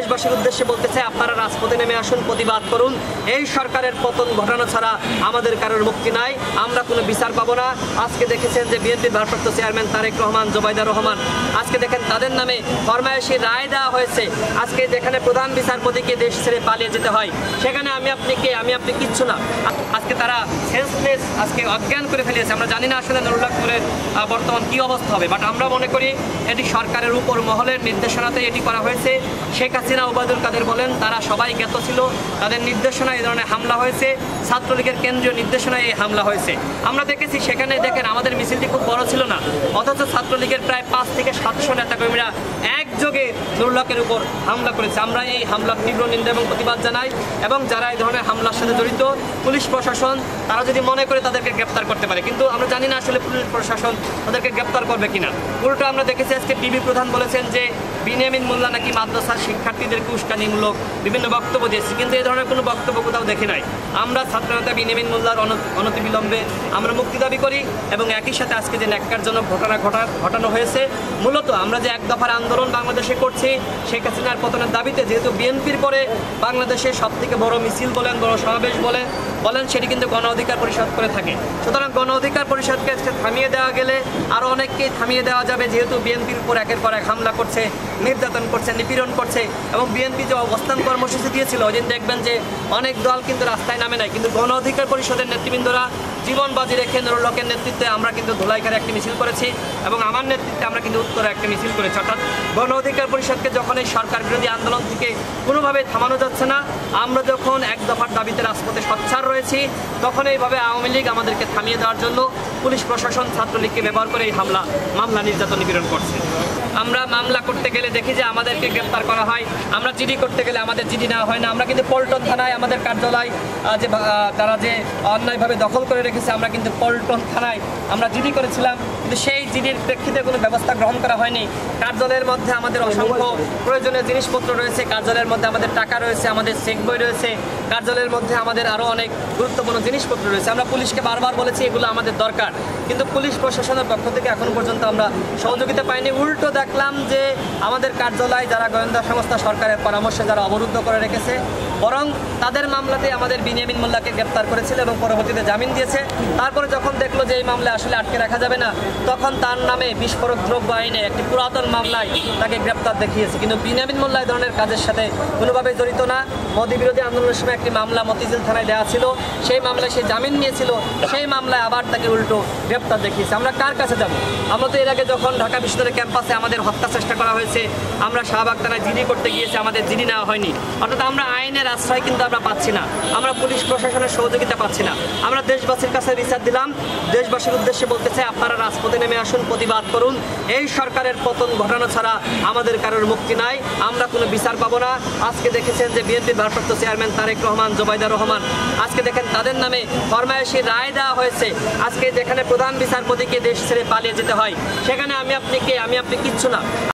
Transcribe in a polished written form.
দেশবাসীর উদ্দেশ্যে বলতে চাই, আপনারা রাজপথে নেমে আসুন, প্রতিবাদ করুন। এই সরকারের পতন ঘটানো ছাড়া আমাদের কারোর মুক্তি নাই, আমরা কোনো বিচার পাবো না। আজকে দেখেছেন যে বিএনপির ভারপ্রাপ্ত চেয়ারম্যান তারেক রহমান, জোবাইদা রহমান, আজকে দেখেন তাদের নামে ফরমায়েশি রায় দেওয়া হয়েছে। আজকে যেখানে প্রধান বিচারপতিকে দেশ ছেড়ে পালিয়ে যেতে হয়, সেখানে আমি আপনি কে, আমি আপনি কিচ্ছু না। আজকে তারা সেন্সলেস, আজকে অজ্ঞান করে ফেলেছে। আমরা জানি না আসলে নুরুল্লাহপুরের বর্তমান কি অবস্থা হবে, বাট আমরা মনে করি এটি সরকারের উপর মহলের নির্দেশনাতে এটি করা হয়েছে। শেখ হাসিনা, ওবায়দুল কাদের বলেন, তারা সবাই জ্ঞাত ছিল, তাদের নির্দেশনায় এই ধরনের হামলা হয়েছে, ছাত্রলীগের কেন্দ্রীয় নির্দেশনায় এই হামলা হয়েছে। আমরা দেখেছি সেখানে দেখেন আমাদের মিছিলটি খুব বড় ছিল না, অথচ ছাত্রলীগের প্রায় 5 থেকে 700 নেতাকর্মীরা একযোগে নুরুল্লাহর উপর হামলা করেছে। আমরা এই হামলার তীব্র নিন্দা এবং প্রতিবাদ জানাই, এবং যারা এই ধরনের হামলার সাথে জড়িত পুলিশ প্রশাসন তারা যদি মনে করে তাদেরকে গ্রেপ্তার করতে পারে, কিন্তু আমরা জানি না আসলে পুলিশ প্রশাসন তাদেরকে গ্রেপ্তার করবে কিনা। উল্টো আমরা দেখেছি আজকে ডিবি প্রধান বলেছেন যে বিনিয়ামিন মোল্লা নাকি মাদ্রাসার শিক্ষার্থীদেরকে উস্কানিমূলক বিভিন্ন বক্তব্য দিয়েছে, কিন্তু এই ধরনের কোনো বক্তব্য কোথাও দেখি নাই। আমরা ছাত্রনেতা বিনিয়ামিন মোল্লার অনতিবিলম্বে আমরা মুক্তি দাবি করি, এবং একই সাথে আজকে যে ন্যাক্কারজনক ঘটানো হয়েছে, মূলত আমরা যে এক দফার আন্দোলন বাংলাদেশে করছি শেখ হাসিনার পতনের দাবিতে, যেহেতু বিএনপির পরে বাংলাদেশে সবথেকে বড় মিছিল বলেন, বড় সমাবেশ বলেন সেটি কিন্তু গণ অধিকার পরিষদ করে থাকে। সুতরাং গণ অধিকার পরিষদকে আজকে থামিয়ে দেওয়া গেলে আরও অনেককেই থামিয়ে দেওয়া যাবে, যেহেতু বিএনপির উপর একের পর এক হামলা করছে, নির্যাতন করছে, নিপীড়ন করছে। এবং বিএনপি যে অবস্থান কর্মসূচি দিয়েছিল, ওই দিন দেখবেন যে অনেক দল কিন্তু রাস্তায় নামে নাই, কিন্তু গণ অধিকার পরিষদের নেতৃবৃন্দরা জীবন বাজি রেখে নুরুল্লাহর নেতৃত্বে আমরা কিন্তু ধুলাইখারে একটি মিছিল করেছি, এবং আমার নেতৃত্বে আমরা কিন্তু উত্তরে একটি মিছিল করেছি। অর্থাৎ গণ অধিকার পরিষদকে যখন এই সরকার বিরোধী আন্দোলন থেকে কোনোভাবে থামানো যাচ্ছে না, আমরা যখন এক দফার দাবিতে রাজপথে সোচ্চার রয়েছি, তখন এইভাবে আওয়ামী লীগ আমাদেরকে থামিয়ে দেওয়ার জন্য পুলিশ প্রশাসন ছাত্রলীগকে ব্যবহার করে এই মামলা নির্যাতন নিপীড়ন করছে। আমরা মামলা করতে গেলে দেখি যে আমাদেরকে গ্রেপ্তার করা হয়, আমরা জিডি করতে গেলে আমাদের জিডি নেওয়া হয় না। আমরা কিন্তু পল্টন থানায় আমাদের কার্যালয় যে তারা যে অন্যায়ভাবে দখল করে রেখেছে, আমরা কিন্তু পল্টন থানায় আমরা জিডি করেছিলাম, কিন্তু সেই জিডির প্রেক্ষিতে কোনো ব্যবস্থা গ্রহণ করা হয়নি। কার্যালয়ের মধ্যে আমাদের অসংখ্য প্রয়োজনীয় জিনিসপত্র রয়েছে, কার্যালয়ের মধ্যে আমাদের টাকা রয়েছে, আমাদের চেক বই রয়েছে, কার্যালয়ের মধ্যে আমাদের আরও অনেক গুরুত্বপূর্ণ জিনিসপত্র রয়েছে। আমরা পুলিশকে বারবার বলেছি এগুলো আমাদের দরকার, কিন্তু পুলিশ প্রশাসনের পক্ষ থেকে এখন পর্যন্ত আমরা সহযোগিতা পাইনি। উল্টো দেখলাম যে আমাদের কার্যালয় যারা গোয়েন্দা সংস্থা সরকারের পরামর্শে যারা অবরুদ্ধ করে রেখেছে, বরং তাদের মামলাতে আমাদের বিনিয়ামিন মোল্লাকে গ্রেপ্তার করেছিল এবং পরবর্তীতে জামিন দিয়েছে। তারপরে যখন দেখলো যে এই মামলায় আসলে আটকে রাখা যাবে না, তখন তার নামে বিস্ফোরক দ্রব্য আইনে একটি পুরাতন মামলায় তাকে গ্রেপ্তার দেখিয়েছে। কিন্তু বিনিয়ামিন মোল্লা এই ধরনের কাজের সাথে কোনোভাবে জড়িত না। মোদি বিরোধী আন্দোলনের সময় একটি মামলা মতিঝিল থানায় দেওয়া ছিল, সেই মামলায় সে জামিন নিয়েছিল, সেই মামলায় আবার তাকে উল্টো গ্রেপ্তার দেখিয়েছে। আমরা কার কাছে যাব? আমরা তো এর আগে যখন ঢাকা বিশ্ববিদ্যালয় ক্যাম্পাসে আমাদের হত্যা চেষ্টা করা হয়েছে, আমরা শাহবাগ থানায় জিডি করতে গিয়েছি, আমাদের জিডি নেওয়া হয়নি। অর্থাৎ আমরা আইনের আশ্রয় কিন্তু আমরা পাচ্ছি না, আমরা পুলিশ প্রশাসনের সহযোগিতা পাচ্ছি না। আমরা দেশবাসীর কাছে বিচার দিলাম, দেশবাসীর উদ্দেশ্যে বলতে চাই, আপনারা রাজপথে নেমে আসুন, প্রতিবাদ করুন। এই সরকারের পতন ঘটানো ছাড়া আমাদের কারোর মুক্তি নাই, আমরা কোনো বিচার পাবো না। আজকে দেখেছেন যে বিএনপির ভারপ্রাপ্ত চেয়ারম্যান তারেক রহমান, জোবাইদা রহমান, আজকে দেখেন তাদের নামে ফরমায়েশি রায় দেওয়া হয়েছে। আজকে যেখানে প্রধান বিচারপতিকে দেশ ছেড়ে পালিয়ে যেতে হয়, সেখানে আমি আপনি কে, আমি আপনি কিচ্ছু না।